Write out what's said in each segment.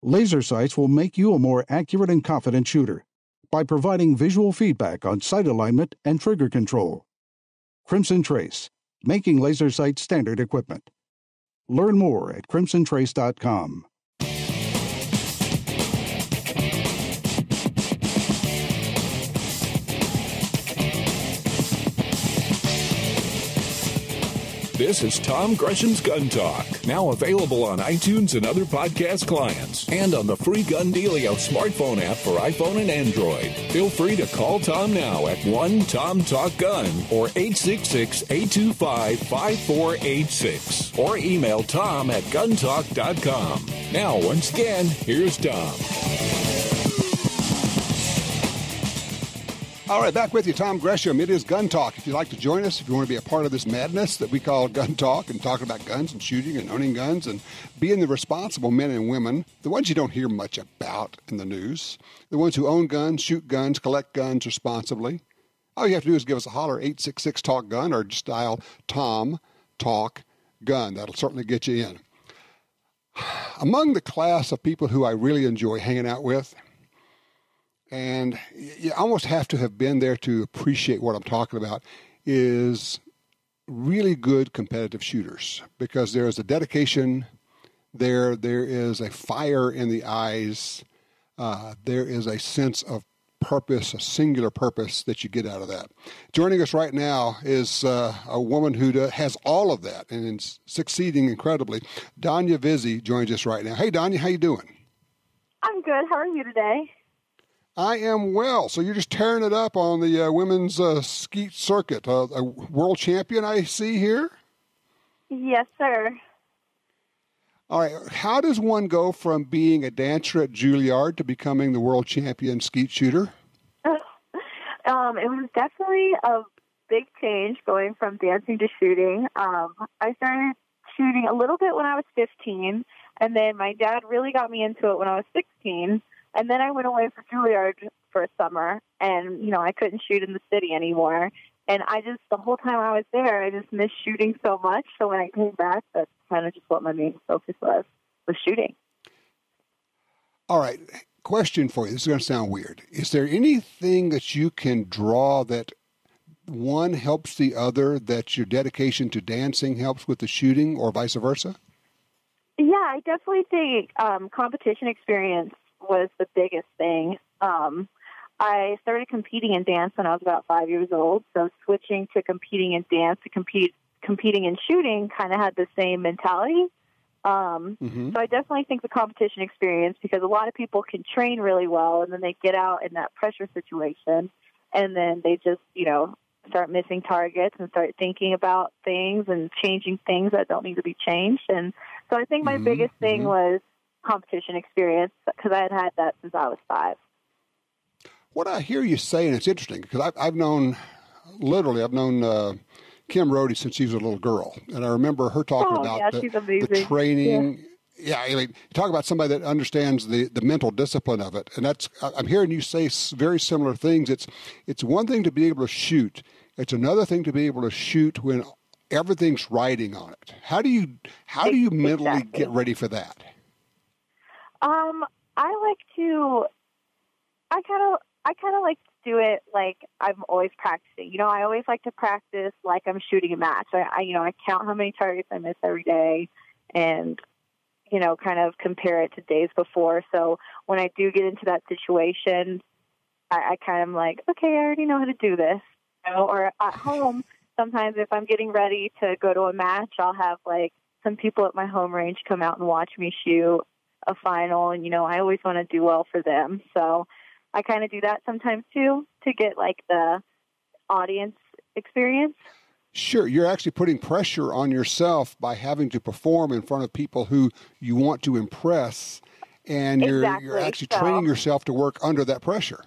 Laser sights will make you a more accurate and confident shooter by providing visual feedback on sight alignment and trigger control. Crimson Trace, making laser sight standard equipment. Learn more at crimsontrace.com. This is Tom Gresham's Gun Talk, now available on iTunes and other podcast clients, and on the free Gun Dealio smartphone app for iPhone and Android. Feel free to call Tom now at 1-TOM-TALK-GUN or 866-825-5486, or email Tom at guntalk.com. Now, once again, here's Tom. All right, back with you, Tom Gresham. It is Gun Talk. If you'd like to join us, if you want to be a part of this madness that we call Gun Talk and talking about guns and shooting and owning guns and being the responsible men and women, the ones you don't hear much about in the news, the ones who own guns, shoot guns, collect guns responsibly, all you have to do is give us a holler, 866-TALK-GUN, or just dial Tom Talk Gun. That'll certainly get you in. Among the class of people who I really enjoy hanging out with, and you almost have to have been there to appreciate what I'm talking about, is really good competitive shooters, because there is a dedication, there is a fire in the eyes, there is a sense of purpose, a singular purpose that you get out of that. Joining us right now is a woman who has all of that and is succeeding incredibly. Dania Vizzi joins us right now. Hey, Dania, how you doing? I'm good. How are you today? I am well. So you're just tearing it up on the women's Skeet circuit. A world champion I see here? Yes, sir. All right. How does one go from being a dancer at Juilliard to becoming the world champion skeet shooter? It was definitely a big change going from dancing to shooting. I started shooting a little bit when I was 15, and then my dad really got me into it when I was 16. And then I went away for Juilliard for a summer, and, I couldn't shoot in the city anymore. And the whole time I was there, I just missed shooting so much. So when I came back, that's kind of just what my main focus was shooting. All right. Question for you. This is going to sound weird. Is there anything that you can draw that one helps the other, that your dedication to dancing helps with the shooting, or vice versa? Yeah, I definitely think competition experience was the biggest thing. I started competing in dance when I was about 5 years old, so switching to competing in dance to competing in shooting kind of had the same mentality. So I definitely think the competition experience, because a lot of people can train really well, and then they get out in that pressure situation, and then they just, start missing targets and start thinking about things and changing things that don't need to be changed. And so I think my biggest thing was competition experience, because I had that since I was 5. What I hear you say, and it's interesting, because I've known Kim Rohde since she was a little girl, and I remember her talking about the training. Yeah, talk about somebody that understands the mental discipline of it, and I'm hearing you say very similar things. It's one thing to be able to shoot; it's another thing to be able to shoot when everything's riding on it. How do you mentally get ready for that? I kind of like to do it like I'm always practicing. I always like to practice like I'm shooting a match. I count how many targets I miss every day, and kind of compare it to days before. So when I do get into that situation, I kind of like, okay, I already know how to do this. Or at home, sometimes if I'm getting ready to go to a match, I'll have like some people at my home range come out and watch me shoot a final, and I always want to do well for them. So I kind of do that sometimes too, to get like the audience experience. Sure, you're actually putting pressure on yourself by having to perform in front of people who you want to impress, and you're actually training yourself to work under that pressure.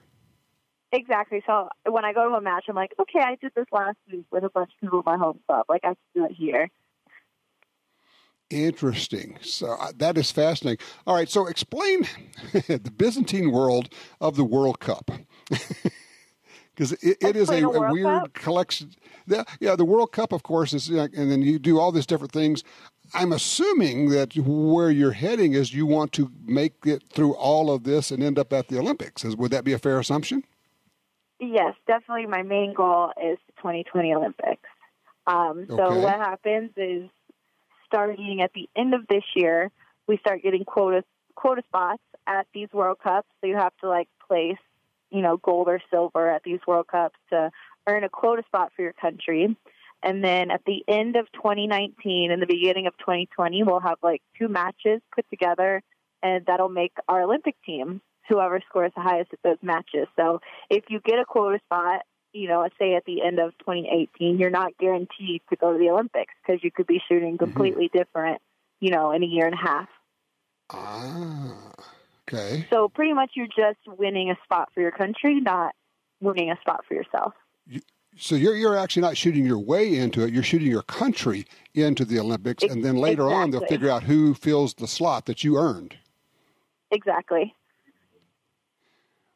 Exactly. So when I go to a match, I'm like, okay, I did this last week with a bunch of people at my home club. Like, I can do it here. Interesting. So that is fascinating. All right, so explain the Byzantine world of the World Cup. Because Because it is a weird collection. Yeah, the World Cup, of course, is, and then you do all these different things. I'm assuming that where you're heading is you want to make it through all of this and end up at the Olympics. Would that be a fair assumption? Yes, definitely. My main goal is the 2020 Olympics. So what happens is, starting at the end of this year, we start getting quota spots at these World Cups. So you have to place, gold or silver at these World Cups to earn a quota spot for your country. And then at the end of 2019 and the beginning of 2020, we'll have 2 matches put together, and that'll make our Olympic team, whoever scores the highest at those matches. So if you get a quota spot, let's say at the end of 2018, you're not guaranteed to go to the Olympics because you could be shooting completely different, in a year and a half. Ah, okay. So pretty much you're just winning a spot for your country, not winning a spot for yourself. So you're actually not shooting your way into it. You're shooting your country into the Olympics, and then later on they'll figure out who fills the slot that you earned. Exactly.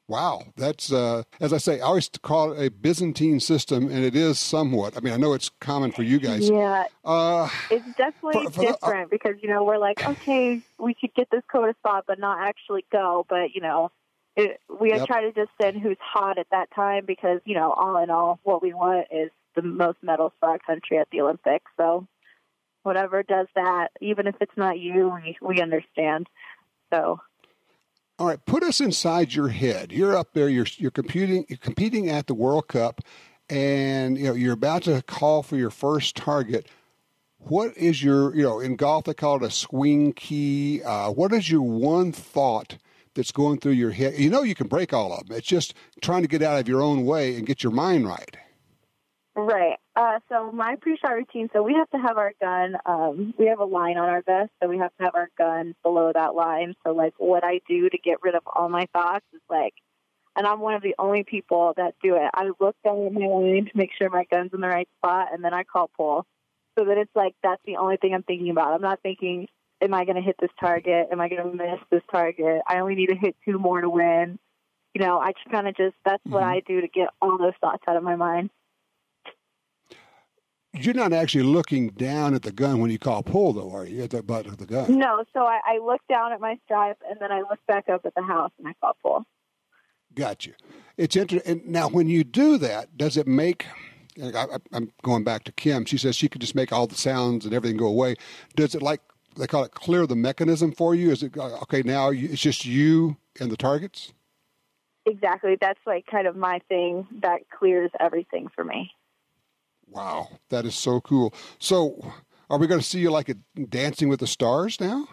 Wow. That's, as I say, I always call it a Byzantine system, and it is somewhat. I mean, I know it's common for you guys. Yeah. It's definitely different because, we're okay, we could get this quota spot but not actually go. But, we try to just send who's hot at that time because, all in all, what we want is the most medals for our country at the Olympics. So whatever does that, even if it's not you, we understand. So. All right, put us inside your head. You're up there. You're competing at the World Cup, and you're about to call for your first target. What is your in golf they call it a swing key? What is your one thought that's going through your head? You can break all of them. It's just trying to get out of your own way and get your mind right. Right. So my pre-shot routine, so we have to have our gun, we have a line on our vest, so we have to have our gun below that line. So, what I do to get rid of all my thoughts is, and I'm one of the only people that do it, I look down at my line to make sure my gun's in the right spot, and then I call pull. So that it's that's the only thing I'm thinking about. I'm not thinking, am I going to hit this target? Am I going to miss this target? I only need to hit 2 more to win. I just kind of that's what I do to get all those thoughts out of my mind. You're not actually looking down at the gun when you call pull, though, are you, at the butt of the gun? No, so I look down at my stripe, and then I look back up at the house, and I call pull. Got you. It's interesting. Now, when you do that, does it make, I'm going back to Kim, she says she could just make all the sounds and everything go away. Does it, they call it clear the mechanism for you? Is it, okay, now it's just you and the targets? Exactly. That's kind of my thing that clears everything for me. Wow, that is so cool. So, are we going to see you at Dancing with the Stars now?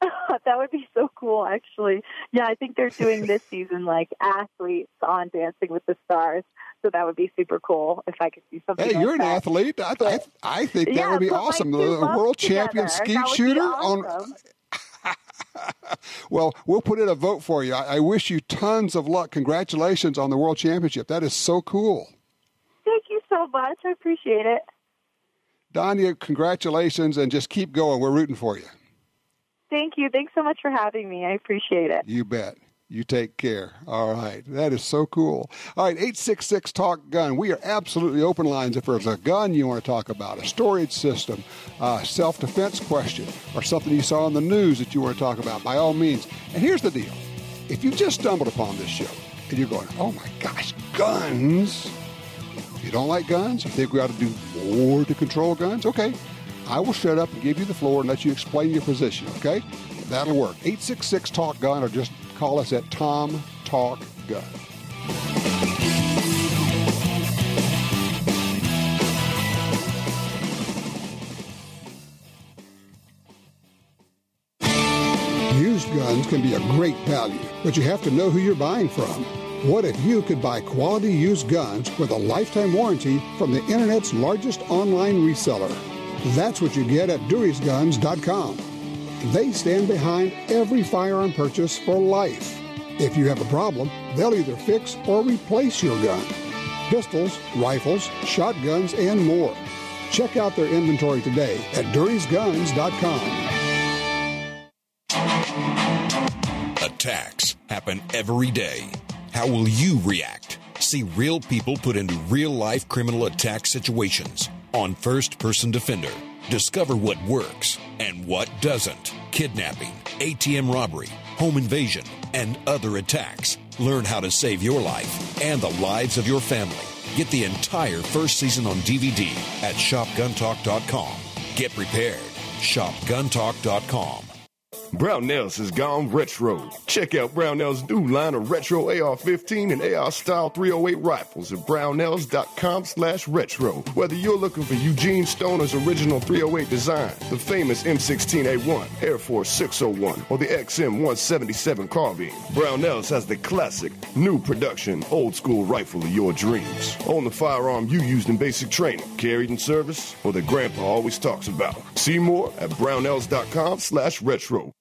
That would be so cool, actually. Yeah, I think they're doing this season athletes on Dancing with the Stars. So that would be super cool if I could see something. Hey, you're an athlete. I think that would be awesome. The world champion skeet shooter awesome. Well, we'll put in a vote for you. I wish you tons of luck. Congratulations on the world championship. That is so cool. Thank you so much. I appreciate it. Dania, congratulations, and just keep going. We're rooting for you. Thank you. Thanks so much for having me. I appreciate it. You bet. You take care. All right. That is so cool. All right, 866-TALK-GUN. We are absolutely open lines. If there's a gun you want to talk about, a storage system, a self-defense question, or something you saw on the news that you want to talk about, by all means. And here's the deal. If you just stumbled upon this show and you're going, oh, my gosh, guns. If you don't like guns, you think we ought to do more to control guns? Okay. I will shut up and give you the floor and let you explain your position, okay? That'll work. 866-TALK-GUN, or just call us at Tom Talk Gun. Used guns can be a great value, but you have to know who you're buying from. What if you could buy quality used guns with a lifetime warranty from the Internet's largest online reseller? That's what you get at Dewey'sGuns.com. They stand behind every firearm purchase for life. If you have a problem, they'll either fix or replace your gun. Pistols, rifles, shotguns, and more. Check out their inventory today at Dewey'sGuns.com. Attacks happen every day. How will you react? See real people put into real-life criminal attack situations on First Person Defender. Discover what works and what doesn't. Kidnapping, ATM robbery, home invasion, and other attacks. Learn how to save your life and the lives of your family. Get the entire first season on DVD at shopguntalk.com. Get prepared. Shopguntalk.com. Brownells has gone retro. Check out Brownells' new line of retro AR-15 and AR-style 308 rifles at brownells.com/retro. Whether you're looking for Eugene Stoner's original 308 design, the famous M16A1, Air Force 601, or the XM177 carbine, Brownells has the classic, new production, old-school rifle of your dreams. Own the firearm you used in basic training, carried in service, or that Grandpa always talks about. See more at brownells.com/retro.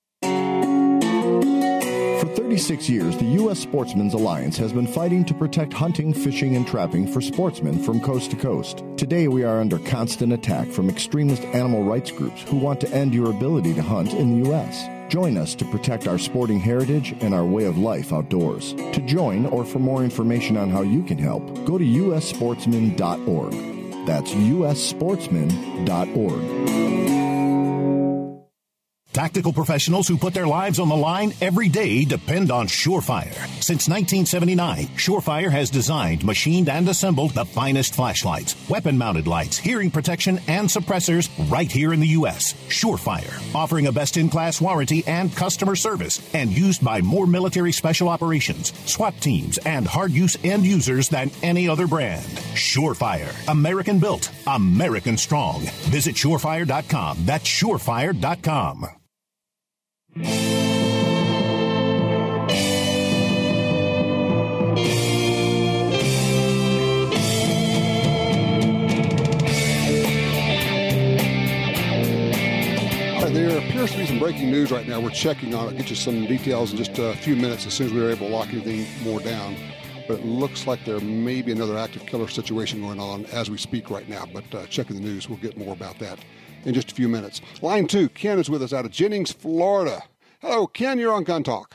For 36 years, the U.S. Sportsmen's Alliance has been fighting to protect hunting, fishing, and trapping for sportsmen from coast to coast. Today, we are under constant attack from extremist animal rights groups who want to end your ability to hunt in the U.S. Join us to protect our sporting heritage and our way of life outdoors. To join or for more information on how you can help, go to ussportsman.org. That's ussportsman.org. Tactical professionals who put their lives on the line every day depend on Surefire. Since 1979, Surefire has designed, machined, and assembled the finest flashlights, weapon-mounted lights, hearing protection, and suppressors right here in the U.S. Surefire, offering a best-in-class warranty and customer service, and used by more military special operations, SWAT teams, and hard-use end users than any other brand. Surefire, American-built, American-strong. Visit Surefire.com. That's Surefire.com. There appears to be some breaking news right now. We're checking on it. I'll get you some details in just a few minutes as soon as we're able to lock anything more down. But it looks like there may be another active killer situation going on as we speak right now. But checking the news, we'll get more about that in just a few minutes. Line 2, Ken is with us out of Jennings, Florida. Hello, Ken, you're on Gun Talk.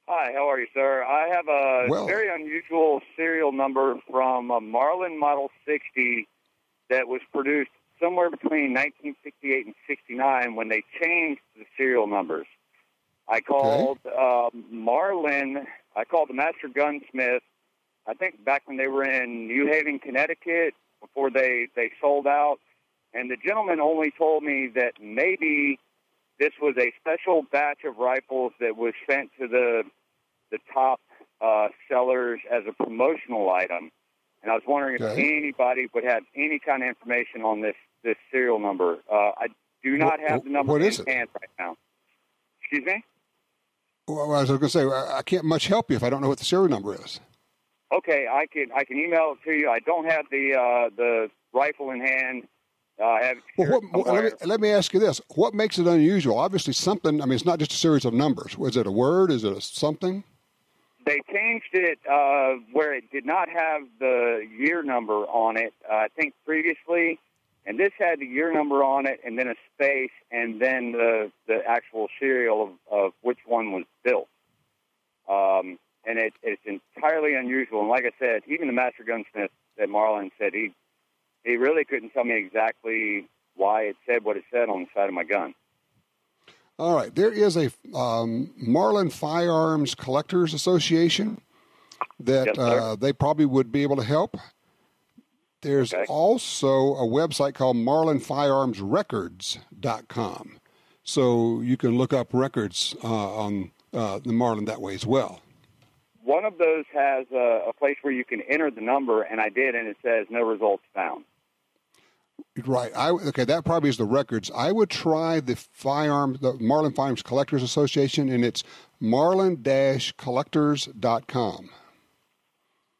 Hi, how are you, sir? I have a very unusual serial number from a Marlin Model 60 that was produced somewhere between 1968 and 69 when they changed the serial numbers. I called Marlin, I called the Master Gunsmith, I think back when they were in New Haven, Connecticut, before they sold out. And the gentleman only told me that maybe this was a special batch of rifles that was sent to the top sellers as a promotional item. And I was wondering if anybody would have any kind of information on this serial number. I do not have the number in hand right now. Excuse me? Well, I was going to say, I can't much help you if I don't know what the serial number is. Okay, I can email it to you. I don't have the rifle in hand. Let me ask you this. What makes it unusual? Obviously something, I mean, it's not just a series of numbers. Was it a word? Is it something? They changed it where it did not have the year number on it, I think previously, and this had the year number on it and then a space and then the actual serial of which one was built. And it's entirely unusual. And like I said, even the Master Gunsmith at Marlin said he really couldn't tell me exactly why it said what it said on the side of my gun. All right. There is a Marlin Firearms Collectors Association that they probably would be able to help. There's also a website called marlinfirearmsrecords.com. So you can look up records on the Marlin that way as well. One of those has a place where you can enter the number, and I did, and it says no results found. Right. That probably is the records. I would try the Marlin Firearms Collectors Association, and it's marlin-collectors.com.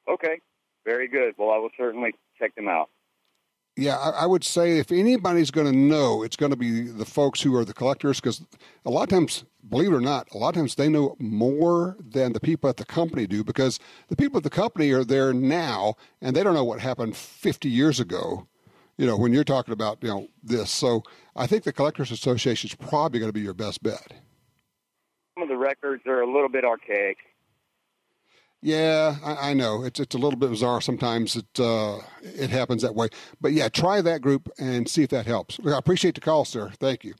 Okay. Very good. Well, I will certainly check them out. Yeah, I would say if anybody's going to know, it's going to be the folks who are the collectors, because a lot of times, believe it or not, a lot of times they know more than the people at the company do, because the people at the company are there now, and they don't know what happened 50 years ago, when you're talking about, this. So I think the Collectors Association is probably going to be your best bet. Some of the records are a little bit archaic. Yeah, I know. It's a little bit bizarre sometimes. It happens that way. But yeah, try that group and see if that helps. I appreciate the call, sir. Thank you.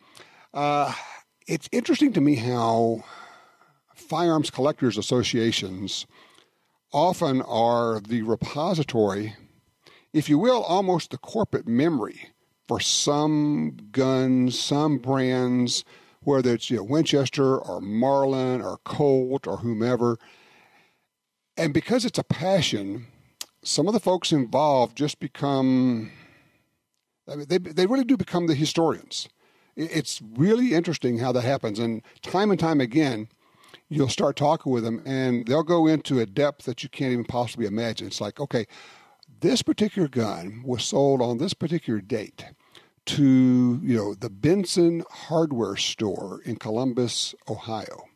It's interesting to me how firearms collectors associations often are the repository, if you will, almost the corporate memory for some guns, some brands, whether it's Winchester or Marlin or Colt or whomever. And because it's a passion, some of the folks involved just become, they really do become the historians. It's really interesting how that happens. And time again, you'll start talking with them, and they'll go into a depth that you can't even possibly imagine. It's like, okay, this particular gun was sold on this particular date to, the Benson hardware store in Columbus, Ohio.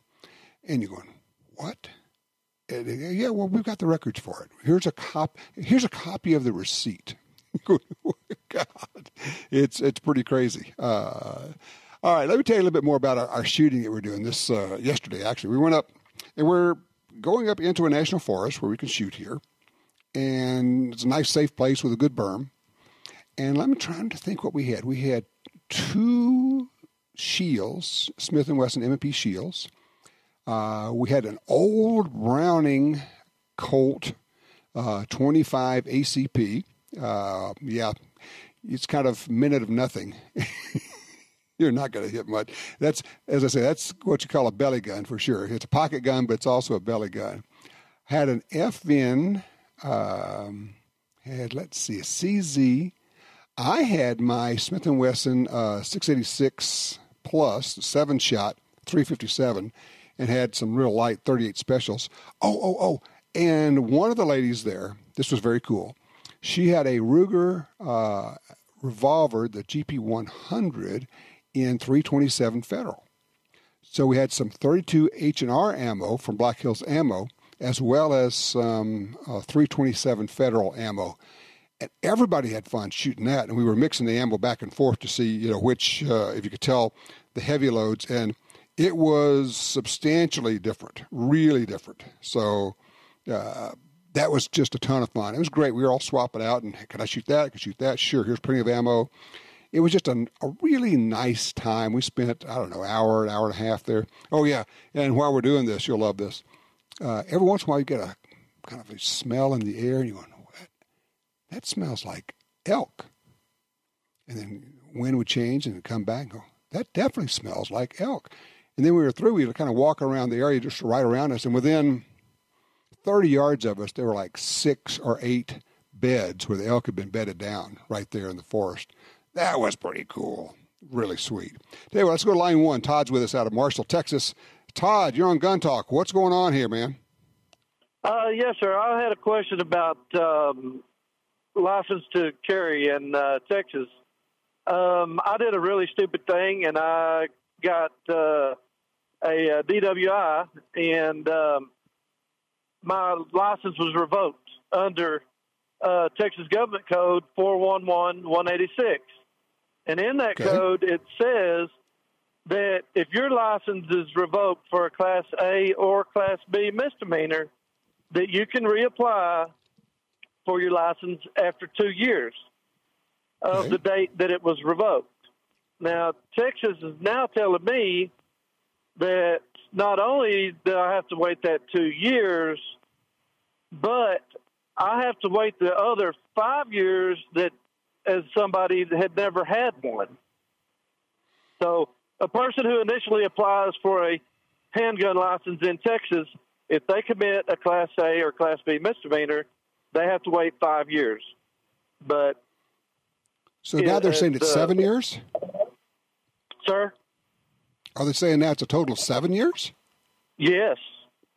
And you're going, what? Yeah, well, we've got the records for it. Here's a copy of the receipt. God, it's pretty crazy. All right, let me tell you a little bit more about our shooting that we're doing this yesterday. Actually, we went up, and we're going up into a national forest where we can shoot here, and it's a nice, safe place with a good berm. And I'm trying to think what we had. We had 2 shields, Smith & Wesson M&P shields. We had an old Browning Colt 25 ACP. Yeah, it's kind of minute of nothing. You're not going to hit much. That's, as I say, that's what you call a belly gun for sure. It's a pocket gun, but it's also a belly gun. Had an FN, a CZ. I had my Smith & Wesson 686 Plus 7-shot 357. And had some real light 38 specials. Oh. And one of the ladies there, this was very cool. She had a Ruger revolver, the GP100, in 327 Federal. So we had some 32 H&R ammo from Black Hills Ammo, as well as some 327 Federal ammo. And everybody had fun shooting that. And we were mixing the ammo back and forth to see, which, if you could tell, the heavy loads. And it was substantially different, really different. So that was just a ton of fun. It was great. We were all swapping out, and can I shoot that? I can shoot that. Sure, here's plenty of ammo. It was just a really nice time. We spent, an hour and a half there. Oh, yeah, and while we're doing this, you'll love this. Every once in a while, you get a kind of a smell in the air, and you're going, that smells like elk. And then wind would change, and it'd come back and go, that definitely smells like elk. And then we were through, we would kind of walk around the area just right around us. And within 30 yards of us, there were like 6 or 8 beds where the elk had been bedded down right there in the forest. That was pretty cool. Really sweet. Anyway, let's go to line 1. Todd's with us out of Marshall, Texas. Todd, you're on Gun Talk. What's going on here, man? Yes, sir. I had a question about license to carry in Texas. I did a really stupid thing, and I got a DWI, and my license was revoked under Texas Government Code 411-186. And in that code, it says that if your license is revoked for a Class A or Class B misdemeanor, that you can reapply for your license after 2 years of the date that it was revoked. Now, Texas is now telling me that not only do I have to wait that 2 years, but I have to wait the other 5 years that as somebody that had never had one. So a person who initially applies for a handgun license in Texas, if they commit a Class A or Class B misdemeanor, they have to wait 5 years. But so now they're saying it's 7 years? Sir? Are they saying now it's a total of 7 years? Yes.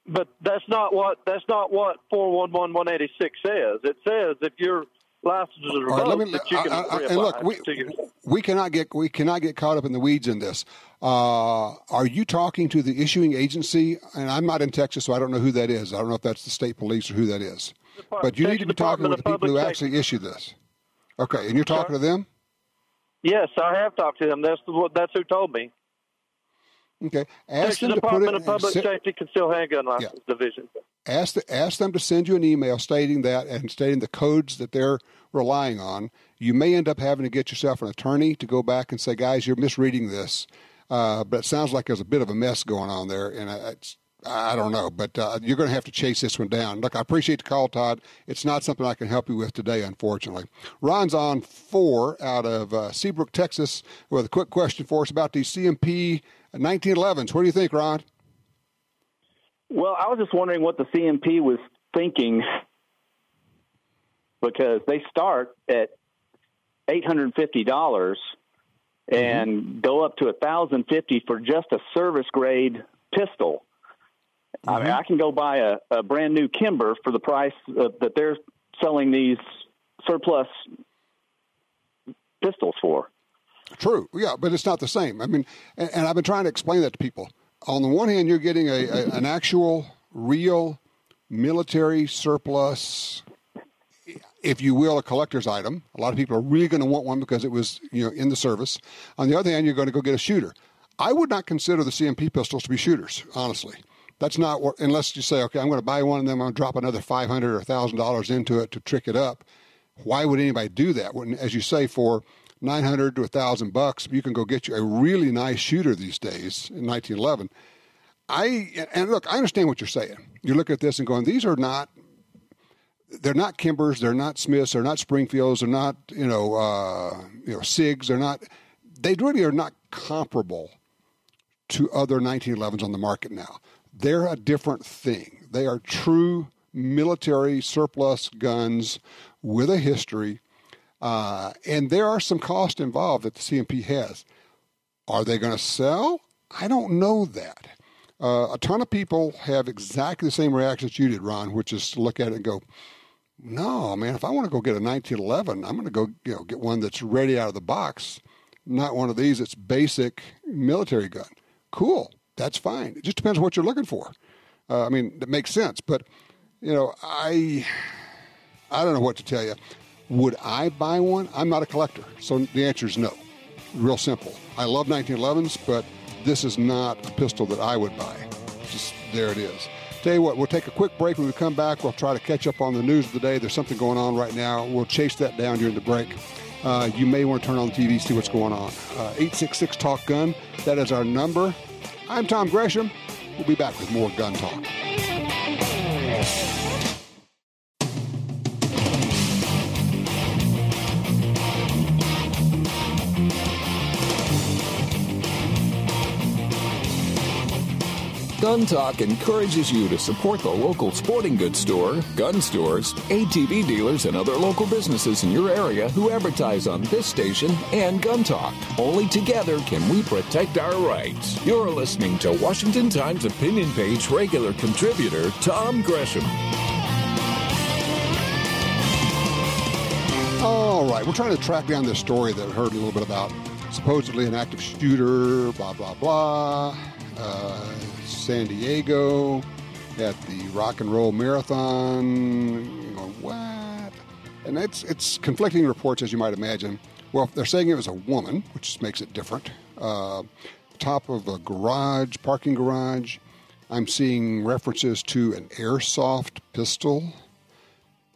But that's not what 411-186 says. It says if your license is revoked, that you can reapply. And look, we cannot get caught up in the weeds in this. Are you talking to the issuing agency? And I'm not in Texas, so I don't know who that is. I don't know if that's the state police or who that is. But you need to be talking with the people who actually issue this. Okay, and you're talking to them? Yes, I have talked to them. That's who told me. Okay, ask Texas them to Department put it of Public Safety Concealed Handgun License Division. ask them to send you an email stating that and stating the codes that they're relying on. You may end up having to get yourself an attorney to go back and say, guys, you're misreading this. But it sounds like there's a bit of a mess going on there, and I don't know. But you're going to have to chase this one down. Look, I appreciate the call, Todd. It's not something I can help you with today, unfortunately. Ron's on 4 out of Seabrook, Texas, with a quick question for us about these CMP 1911s. What do you think, Ron? Well, I was just wondering what the CMP was thinking, because they start at $850 and go up to $1,050 for just a service grade pistol. I mean, I can go buy a brand new Kimber for the price that they're selling these surplus pistols for. True. Yeah, but it's not the same. I mean, and I've been trying to explain that to people. On the one hand, you're getting an actual, real military surplus, if you will, a collector's item. A lot of people are really going to want one because it was, in the service. On the other hand, you're going to go get a shooter. I would not consider the CMP pistols to be shooters, honestly. That's not what, unless you say, okay, I'm going to buy one and then I'm going to drop another $500 or $1,000 into it to trick it up. Why would anybody do that? When, as you say, for $900 to $1,000, you can go get you a really nice shooter these days in 1911. And look, I understand what you're saying. You look at this and going, they're not Kimbers, they're not Smiths, they're not Springfields, they're not, SIGs, they really are not comparable to other 1911s on the market now. They're a different thing. They are true military surplus guns with a history, and there are some cost involved that the CMP has. Are they going to sell? I don't know that. A ton of people have exactly the same reactions you did, Ron, which is to look at it and go, no, man, if I want to go get a 1911, I'm going to go get one that's ready out of the box, not one of these that's basic military gun. Cool. That's fine. It just depends on what you're looking for. That makes sense. But, I don't know what to tell you. Would I buy one? I'm not a collector. So the answer is no. Real simple. I love 1911s, but this is not a pistol that I would buy. Just there it is. Tell you what, we'll take a quick break. When we come back, we'll try to catch up on the news of the day. There's something going on right now. We'll chase that down during the break. You may want to turn on the TV, see what's going on. 866-TALK-GUN. That is our number. I'm Tom Gresham. We'll be back with more Gun Talk. Gun Talk encourages you to support the local sporting goods store, gun stores, ATV dealers, and other local businesses in your area who advertise on this station and Gun Talk. Only together can we protect our rights. You're listening to Washington Times opinion page regular contributor Tom Gresham. All right, we're trying to track down this story that I heard a little bit about. Supposedly an active shooter, blah, blah, blah. San Diego at the Rock and Roll Marathon. What? And it's conflicting reports, as you might imagine. Well, they're saying it was a woman, which makes it different. Top of a garage, parking garage. I'm seeing references to an airsoft pistol.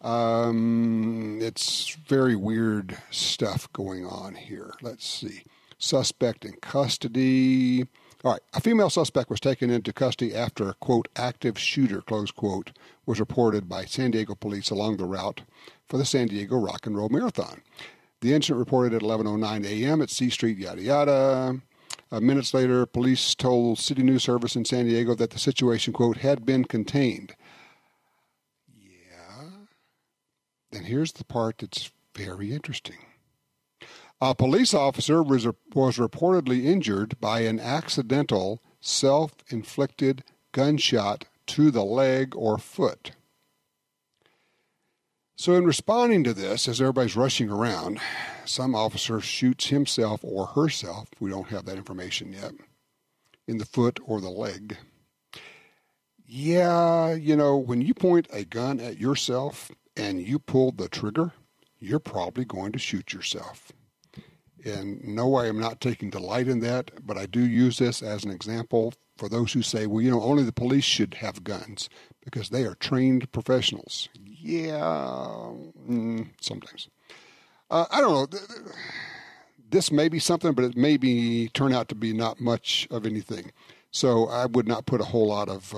It's very weird stuff going on here. Let's see. Suspect in custody. All right, a female suspect was taken into custody after a, quote, active shooter, close quote, was reported by San Diego police along the route for the San Diego Rock and Roll Marathon. The incident reported at 11:09 a.m. at C Street, yada, yada. Minutes later, police told City News Service in San Diego that the situation, quote, had been contained. Yeah. Then here's the part that's very interesting. A police officer was reportedly injured by an accidental self-inflicted gunshot to the leg or foot. So in responding to this, as everybody's rushing around, some officer shoots himself or herself, we don't have that information yet, in the foot or the leg. Yeah, when you point a gun at yourself and you pull the trigger, you're probably going to shoot yourself. And no, I am not taking delight in that, but I do use this as an example for those who say, well, only the police should have guns because they are trained professionals. Yeah, sometimes. I don't know. This may be something, but it may turn out to be not much of anything. So I would not put a whole lot of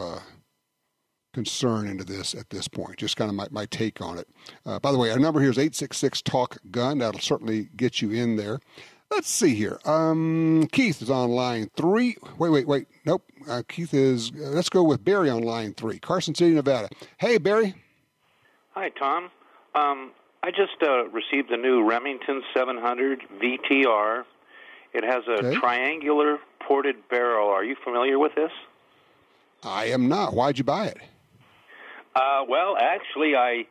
concern into this at this point. Just kind of my take on it. By the way, our number here is 866-TALK-GUN. That'll certainly get you in there. Let's see here. Keith is on line 3. Wait. Nope. Keith is, let's go with Barry on line 3. Carson City, Nevada. Hey, Barry. Hi, Tom. I just received the new Remington 700 VTR. It has a triangular ported barrel. Are you familiar with this? I am not. Why'd you buy it? Well, actually, I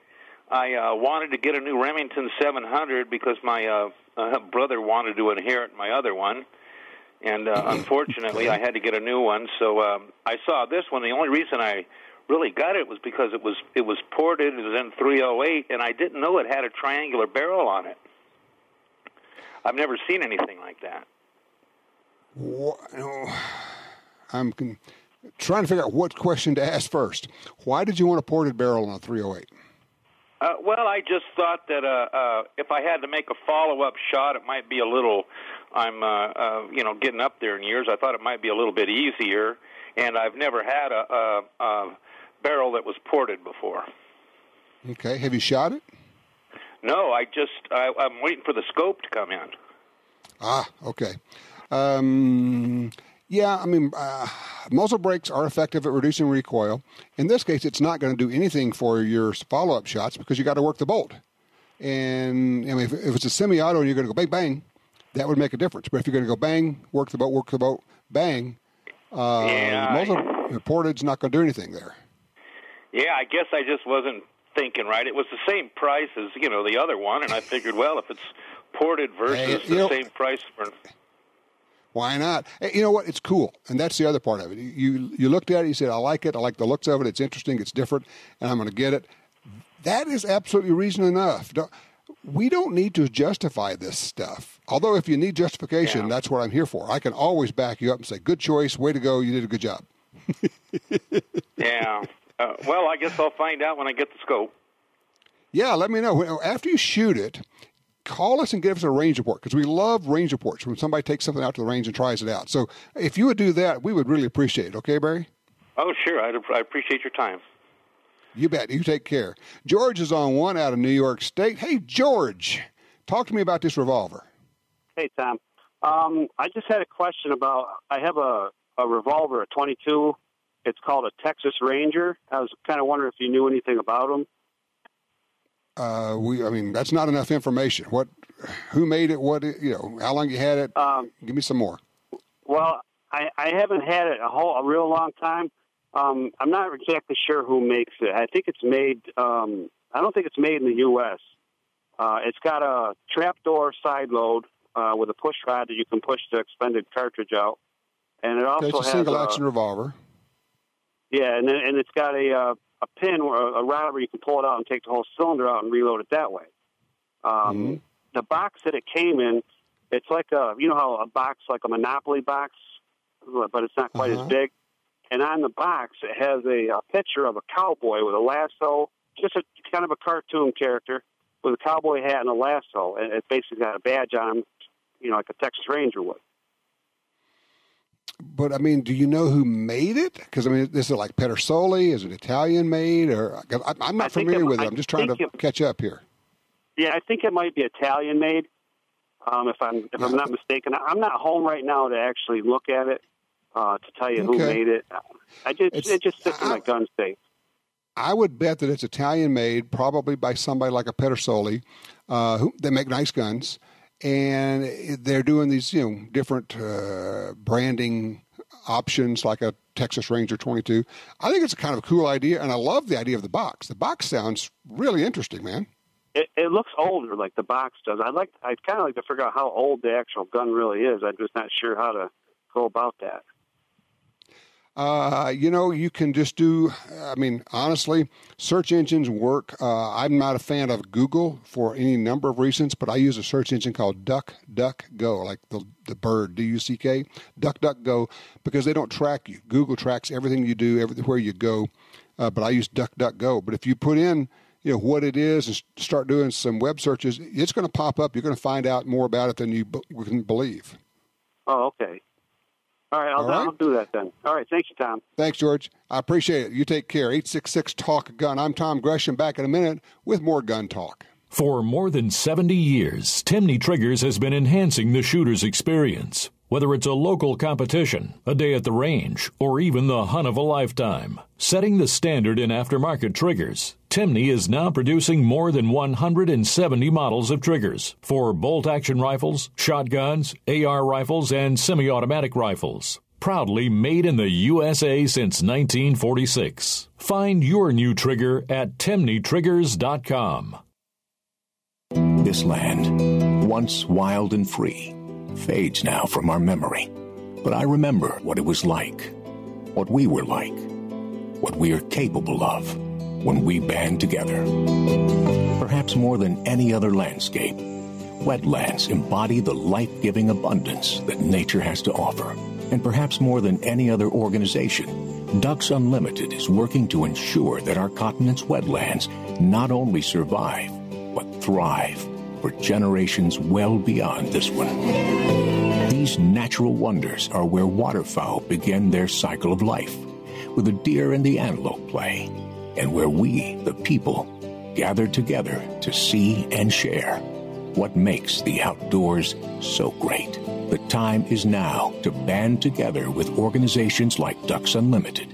wanted to get a new Remington 700 because my brother wanted to inherit my other one, and unfortunately, I had to get a new one. So I saw this one. The only reason I really got it was because it was ported. It was in 308, and I didn't know it had a triangular barrel on it. I've never seen anything like that. I'm trying to figure out what question to ask first. Why did you want a ported barrel on a 308? Well, I just thought that if I had to make a follow-up shot, it might be a little. I'm getting up there in years. I thought it might be a little bit easier, and I've never had a barrel that was ported before. Okay, have you shot it? No, I'm waiting for the scope to come in. Ah, okay. Yeah, I mean, muzzle brakes are effective at reducing recoil. In this case, it's not going to do anything for your follow-up shots because you got to work the bolt. And I mean, if it's a semi-auto and you're going to go bang, bang, that would make a difference. But if you're going to go bang, work the bolt, bang, the muzzle ported's not going to do anything there. Yeah, I guess I just wasn't thinking right. It was the same price as, the other one, and I figured, well, if it's ported versus the same price for... Why not? Hey, you know what? It's cool, and that's the other part of it. You looked at it, you said, I like it, I like the looks of it, it's interesting, it's different, and I'm going to get it. That is absolutely reason enough. We don't need to justify this stuff. Although if you need justification, that's what I'm here for. I can always back you up and say, good choice, way to go, you did a good job. Yeah. Well, I guess I'll find out when I get the scope. Yeah, let me know. After you shoot it, call us and give us a range report because we love range reports when somebody takes something out to the range and tries it out. So if you would do that, we would really appreciate it. Okay, Barry? Oh, sure. I appreciate your time. You bet. You take care. George is on one out of New York State. Hey, George, talk to me about this revolver. Hey, Tom. I just had a question about, I have a revolver, a 22. It's called a Texas Ranger. I was kind of wondering if you knew anything about them. That's not enough information. Who made it? How long you had it? Give me some more. Well, I haven't had it a real long time. I'm not exactly sure who makes it. I think it's made, I don't think it's made in the U.S. It's got a trapdoor side load with a push rod that you can push the expended cartridge out. And it also has a single-action revolver. Yeah, and it's got a pin or a rod where you can pull it out and take the whole cylinder out and reload it that way. The box that it came in, it's like how a box, like a Monopoly box, but it's not quite as big. And on the box, it has a picture of a cowboy with a lasso, just a kind of a cartoon character with a cowboy hat and a lasso. And it basically got a badge on him, like a Texas Ranger would. But, do you know who made it? Because, this is like Pedersoli. Is it Italian made? Or I'm not familiar with it. I'm just trying to catch up here. Yeah, I think it might be Italian made, if I'm not mistaken. I'm not home right now to actually look at it to tell you who made it. It just sits in my gun safe. I would bet that it's Italian made, probably by somebody like a Pedersoli. They make nice guns. And they're doing these, different branding options like a Texas Ranger 22. I think it's a kind of a cool idea, and I love the idea of the box. The box sounds really interesting, man. It looks older, like the box does. I'd kind of like to figure out how old the actual gun really is. I'm just not sure how to go about that. You can just do, honestly, search engines work. I'm not a fan of Google for any number of reasons, but I use a search engine called DuckDuckGo, like the bird, D-U-C-K, DuckDuckGo, because they don't track you. Google tracks everything you do, everywhere you go, but I use DuckDuckGo. But if you put in, what it is and start doing some web searches, it's going to pop up. You're going to find out more about it than you can believe. Oh, okay. All right, I'll do that then. All right, thank you, Tom. Thanks, George. I appreciate it. You take care. 866-TALK-GUN. I'm Tom Gresham, back in a minute with more gun talk. For more than 70 years, Timney Triggers has been enhancing the shooter's experience. Whether it's a local competition, a day at the range, or even the hunt of a lifetime. Setting the standard in aftermarket triggers, Timney is now producing more than 170 models of triggers for bolt-action rifles, shotguns, AR rifles, and semi-automatic rifles. Proudly made in the USA since 1946. Find your new trigger at TimneyTriggers.com. This land, once wild and free, fades now from our memory. But I remember what it was like, what we were like, what we are capable of when we band together. Perhaps more than any other landscape, wetlands embody the life-giving abundance that nature has to offer. And perhaps more than any other organization, Ducks Unlimited is working to ensure that our continent's wetlands not only survive, but thrive for generations well beyond this one. These natural wonders are where waterfowl begin their cycle of life, where the deer and the antelope play, and where we, the people, gather together to see and share what makes the outdoors so great. The time is now to band together with organizations like Ducks Unlimited.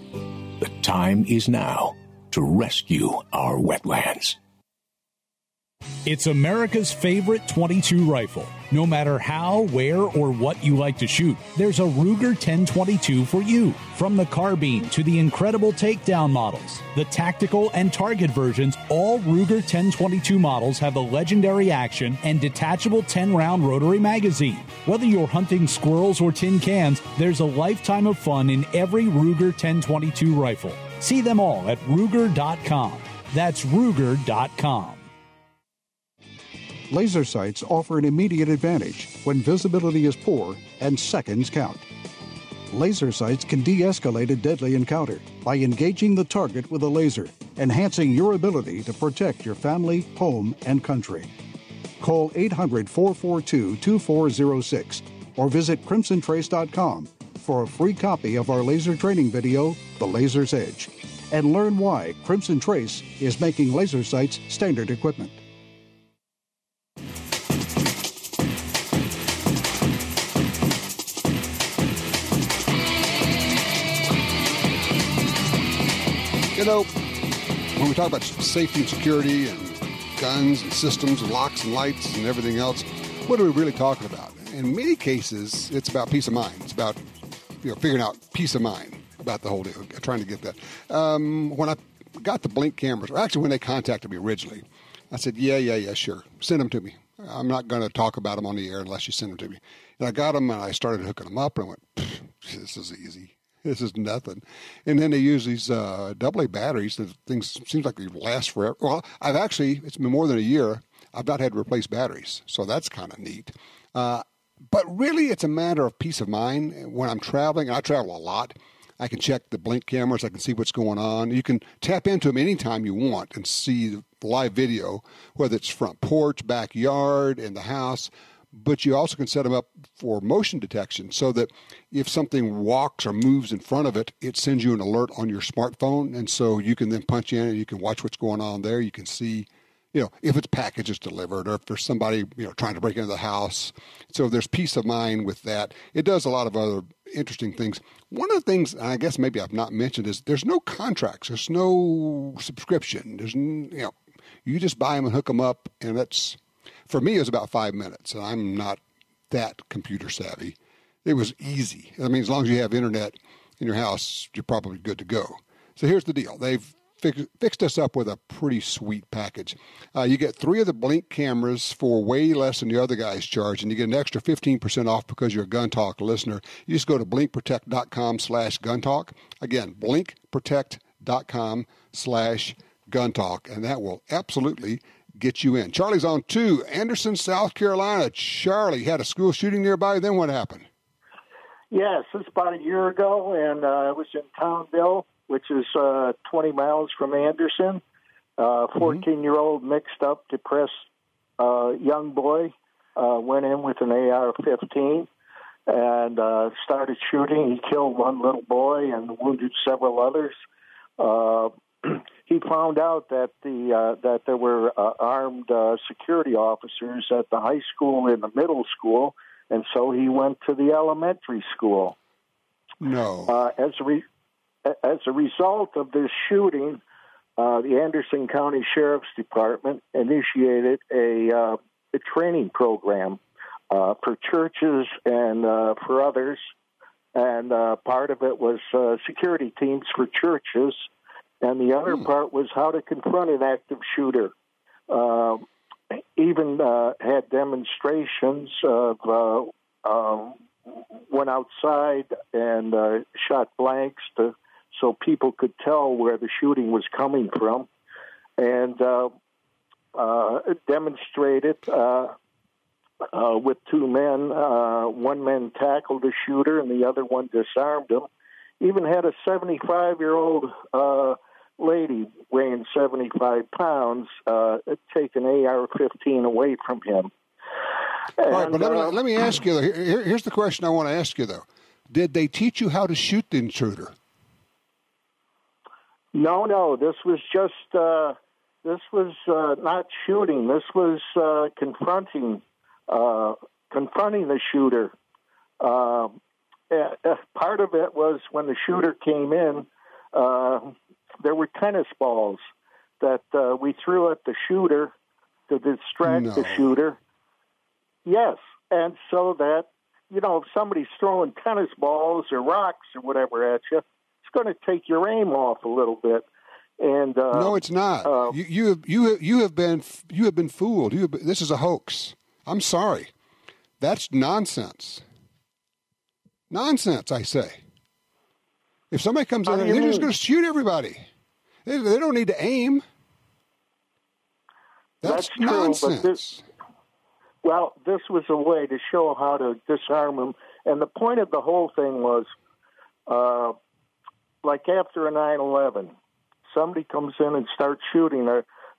The time is now to rescue our wetlands. It's America's favorite .22 rifle. No matter how, where, or what you like to shoot, there's a Ruger 1022 for you. From the carbine to the incredible takedown models, the tactical and target versions, all Ruger 1022 models have the legendary action and detachable 10-round rotary magazine. Whether you're hunting squirrels or tin cans, there's a lifetime of fun in every Ruger 1022 rifle. See them all at Ruger.com. That's Ruger.com. Laser sights offer an immediate advantage when visibility is poor and seconds count. Laser sights can de-escalate a deadly encounter by engaging the target with a laser, enhancing your ability to protect your family, home, and country. Call 800-442-2406 or visit crimsontrace.com for a free copy of our laser training video, The Laser's Edge, and learn why Crimson Trace is making laser sights standard equipment. When we talk about safety and security and guns and systems and locks and lights and everything else, what are we really talking about? In many cases, it's about peace of mind. It's about figuring out peace of mind about the whole deal, trying to get that. When I got the Blink cameras, or actually when they contacted me originally, I said, yeah, sure. Send them to me. I'm not going to talk about them on the air unless you send them to me. And I got them, and I started hooking them up, and I went, this is easy. This is nothing. And then they use these AA batteries. The things seems like they last forever. Well, it's been more than a year. I've not had to replace batteries, so that's kind of neat. But really, it's a matter of peace of mind. When I'm traveling, and I travel a lot, I can check the Blink cameras. I can see what's going on. You can tap into them anytime you want and see the live video, whether it's front porch, backyard, in the house. But you also can set them up for motion detection so that if something walks or moves in front of it, it sends you an alert on your smartphone. And so you can then punch in and you can watch what's going on there. You can see, if it's packages delivered or if there's somebody, trying to break into the house. So there's peace of mind with that. It does a lot of other interesting things. One of the things, and I guess maybe I've not mentioned, is there's no contracts. There's no subscription. There's, you just buy them and hook them up, and that's, for me, it was about 5 minutes, and I'm not that computer savvy. It was easy. I mean, as long as you have internet in your house, you're probably good to go. So here's the deal. They've fixed us up with a pretty sweet package. You get 3 of the Blink cameras for way less than the other guys charge, and you get an extra 15% off because you're a Gun Talk listener. You just go to blinkprotect.com/guntalk. Again, blinkprotect.com/guntalk, and that will absolutely get you in. Charlie's on 2, Anderson, South Carolina. Charlie, had a school shooting nearby. Then what happened? Yes, it's about a year ago, and I was in Townville, which is 20 miles from Anderson. 14-year-old mixed up, depressed young boy went in with an AR-15 and started shooting. He killed one little boy and wounded several others. He found out that that there were armed security officers at the high school and the middle school, and so he went to the elementary school. No. As a result of this shooting, the Anderson County Sheriff's Department initiated a training program for churches and for others, and part of it was security teams for churches, and the other part was how to confront an active shooter. Even had demonstrations of went outside and shot blanks so people could tell where the shooting was coming from, and demonstrated with 2 men. One man tackled the shooter and the other one disarmed him. Even had a 75-year-old lady weighing 75 pounds take an AR-15 away from him. All right, but let me ask you, here's the question I want to ask you, though. Did they teach you how to shoot the intruder? No, this was just, not shooting. This was confronting the shooter. Part of it was when the shooter came in, there were tennis balls that we threw at the shooter to distract the shooter. Yes, and so that, if somebody's throwing tennis balls or rocks or whatever at you, it's going to take your aim off a little bit. And no, it's not. You have been fooled. This is a hoax. I'm sorry. That's nonsense. Nonsense, I say. If somebody comes in, they're just going to shoot everybody. They don't need to aim. That's nonsense. Well, this was a way to show how to disarm them. And the point of the whole thing was, like after a 9/11, somebody comes in and starts shooting.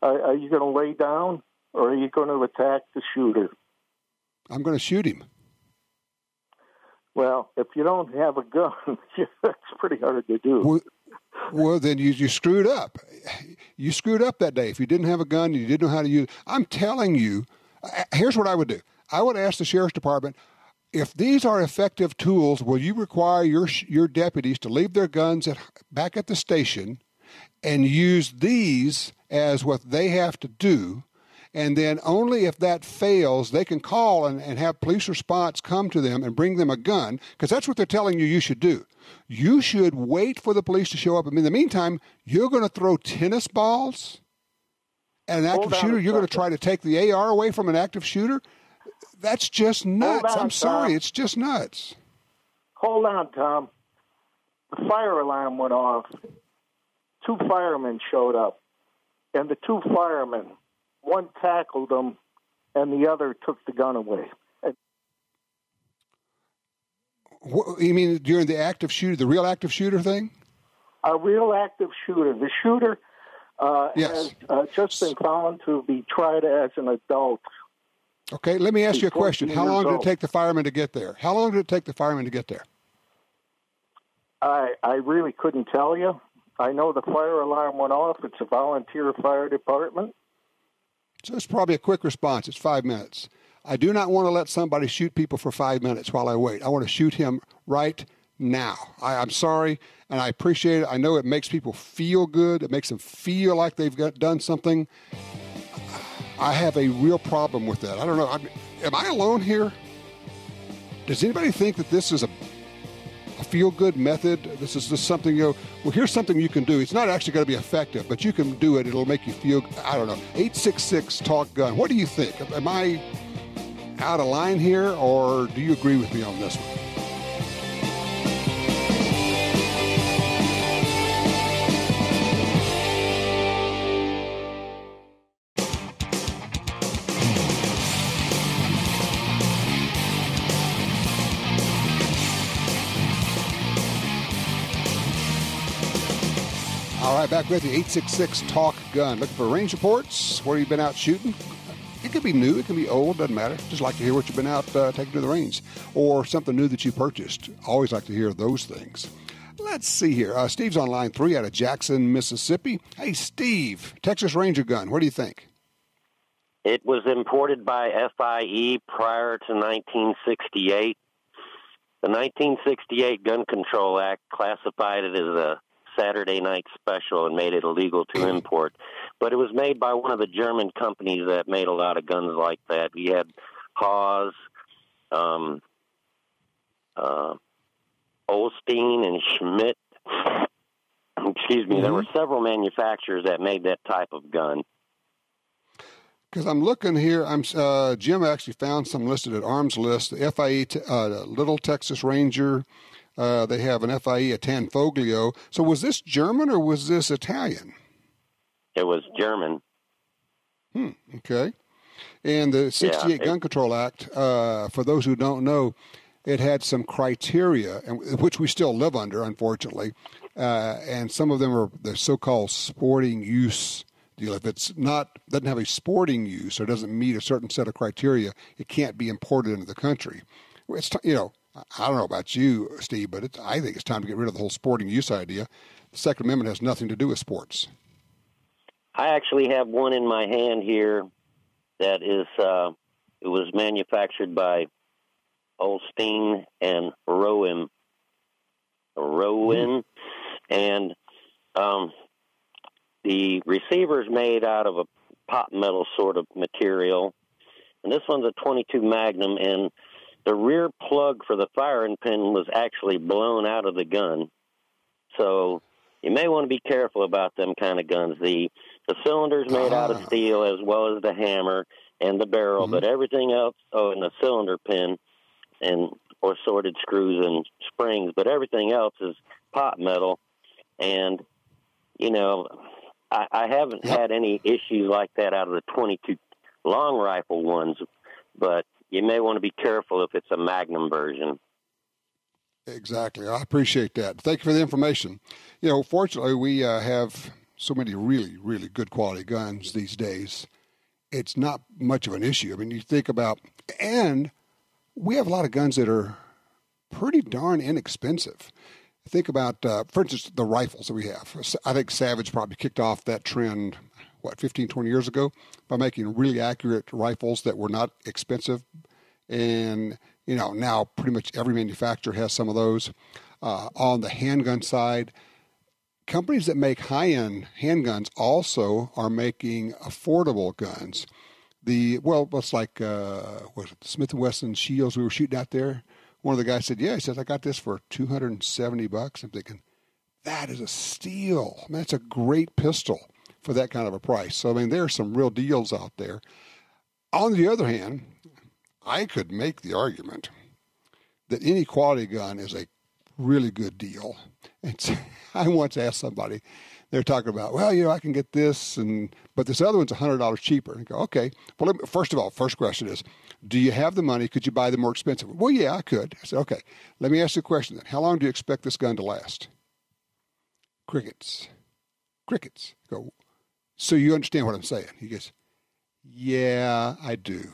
Are you going to lay down or are you going to attack the shooter? I'm going to shoot him. Well, if you don't have a gun, that's pretty hard to do. Well, then you screwed up. You screwed up that day. If you didn't have a gun, you didn't know how to use it. I'm telling you, here's what I would do. I would ask the Sheriff's Department, if these are effective tools, will you require your deputies to leave their guns back at the station and use these as what they have to do? And then only if that fails, they can call and have police response come to them and bring them a gun, because that's what they're telling you should do. You should wait for the police to show up. And in the meantime, you're going to throw tennis balls at an active shooter? You're going to try to take the AR away from an active shooter? That's just nuts. I'm sorry. It's just nuts. Hold on, Tom. The fire alarm went off. 2 firemen showed up. And the 2 firemen, one tackled them, and the other took the gun away. What, you mean during the active shooter, the real active shooter thing? A real active shooter. The shooter has just been found to be tried as an adult. Okay, let me ask you a question. How long did it take the firemen to get there? How long did it take the firemen to get there? I really couldn't tell you. I know the fire alarm went off. It's a volunteer fire department. So it's probably a quick response. It's 5 minutes. I do not want to let somebody shoot people for 5 minutes while I wait. I want to shoot him right now. I'm sorry, and I appreciate it. I know it makes people feel good. It makes them feel like they've done something. I have a real problem with that. I don't know. Am I alone here? Does anybody think that this is a feel-good method? This is just something, well, here's something you can do. It's not actually going to be effective, but you can do it. It'll make you feel, I don't know, 866-TALK-GUN. What do you think? Am I out of line here, or do you agree with me on this one? All right, back with you, 866-TALK-GUN. Looking for range reports? Where you've been out shooting? It could be new, it can be old, doesn't matter. Just like to hear what you've been out taking to the range, or something new that you purchased. Always like to hear those things. Let's see here. Steve's on line 3 out of Jackson, Mississippi. Hey, Steve, Texas Ranger gun, what do you think? It was imported by FIE prior to 1968. The 1968 Gun Control Act classified it as a Saturday night special and made it illegal to import. But it was made by one of the German companies that made a lot of guns like that. We had Haas, Olstein, and Schmidt. Excuse me. There were several manufacturers that made that type of gun. Because I'm looking here, Jim actually found some listed at Arms List. The FIE Little Texas Ranger. They have an FIE, a Tanfoglio. So was this German or was this Italian? It was German. Okay. And the 68 Gun Control Act, for those who don't know, it had some criteria, which we still live under, unfortunately. And some of them are the so-called sporting use deal. If it's doesn't have a sporting use or doesn't meet a certain set of criteria, it can't be imported into the country. It's I don't know about you, Steve, but I think it's time to get rid of the whole sporting use idea. The Second Amendment has nothing to do with sports. I actually have one in my hand here that is, it was manufactured by Olstein and Rowan. And the receiver's made out of a pot metal sort of material. And this one's a 22 Magnum, and the rear plug for the firing pin was actually blown out of the gun. So you may want to be careful about them kind of guns. The cylinder's made out of steel, as well as the hammer and the barrel, but everything else, and the cylinder pin or sorted screws and springs, but everything else is pot metal. And, I haven't had any issues like that out of the 22 long rifle ones, but you may want to be careful if it's a Magnum version. Exactly. I appreciate that. Thank you for the information. Fortunately, we have so many really, really good quality guns these days. It's not much of an issue. I mean, you think about, and we have a lot of guns that are pretty darn inexpensive. Think about, for instance, the rifles that we have. I think Savage probably kicked off that trend, 15, 20 years ago, by making really accurate rifles that were not expensive. And, now pretty much every manufacturer has some of those. On the handgun side, companies that make high-end handguns also are making affordable guns. What's like, was it the Smith & Wesson Shields we were shooting out there? One of the guys said, he says, I got this for $270. I'm thinking, that is a steal. Man, that's a great pistol for that kind of a price. So, there are some real deals out there. On the other hand, I could make the argument that any quality gun is a really good deal. And I once asked somebody, they're talking about, I can get this, but this other one's $100 cheaper. And I go, okay. Well, first of all, first question is, do you have the money? Could you buy the more expensive one? Well, yeah, I could. I said, okay, let me ask you a question then. How long do you expect this gun to last? Crickets. I go, so you understand what I'm saying? He goes, yeah, I do.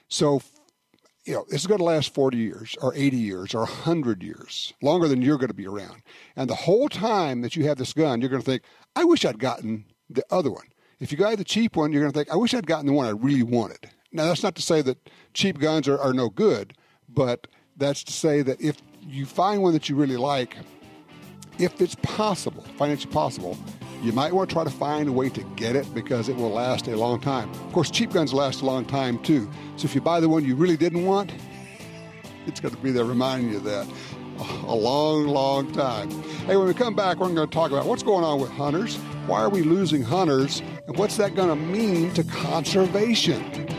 So, this is going to last 40 years or 80 years or 100 years, longer than you're going to be around. And the whole time that you have this gun, you're going to think, I wish I'd gotten the other one. If you got the cheap one, you're going to think, I wish I'd gotten the one I really wanted. Now, that's not to say that cheap guns are no good, but that's to say that if you find one that you really like, if it's possible, financially possible, you might want to try to find a way to get it because it will last a long time. Of course, cheap guns last a long time, too. So if you buy the one you really didn't want, it's going to be there reminding you of that. a long, long time. Hey, when we come back, we're going to talk about what's going on with hunters, why are we losing hunters, and what's that going to mean to conservation?